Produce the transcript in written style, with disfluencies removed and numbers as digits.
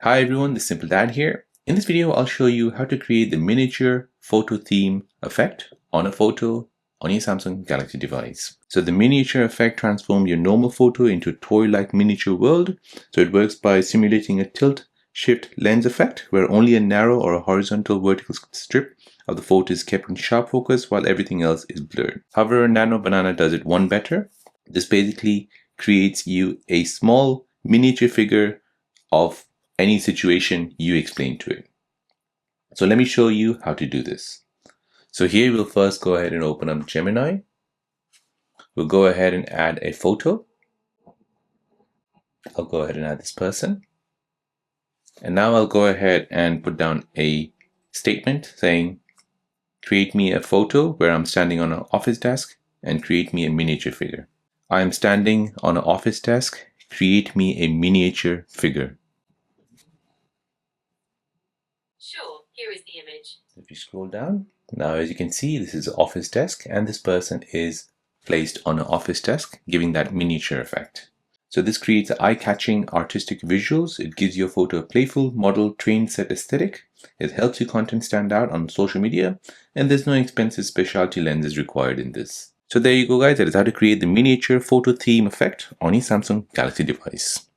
Hi everyone, this is Simple Dad here. In this video, I'll show you how to create the miniature photo theme effect on a photo on your Samsung Galaxy device. So the miniature effect transforms your normal photo into a toy-like miniature world. So it works by simulating a tilt shift lens effect where only a narrow or a horizontal vertical strip of the photo is kept in sharp focus while everything else is blurred. However, Nano Banana does it one better. This basically creates you a small miniature figure of any situation you explain to it. So let me show you how to do this. So here we'll first go ahead and open up Gemini. We'll go ahead and add a photo. I'll go ahead and add this person. And now I'll go ahead and put down a statement saying, create me a photo where I'm standing on an office desk and create me a miniature figure. I am standing on an office desk. Create me a miniature figure. Sure, here is the image. If you scroll down, now as you can see, this is an office desk and this person is placed on an office desk, giving that miniature effect. So this creates eye-catching artistic visuals. It gives your photo a playful, model, train set aesthetic. It helps your content stand out on social media, and there's no expensive specialty lenses required in this. So there you go guys, that is how to create the miniature photo theme effect on your Samsung Galaxy device.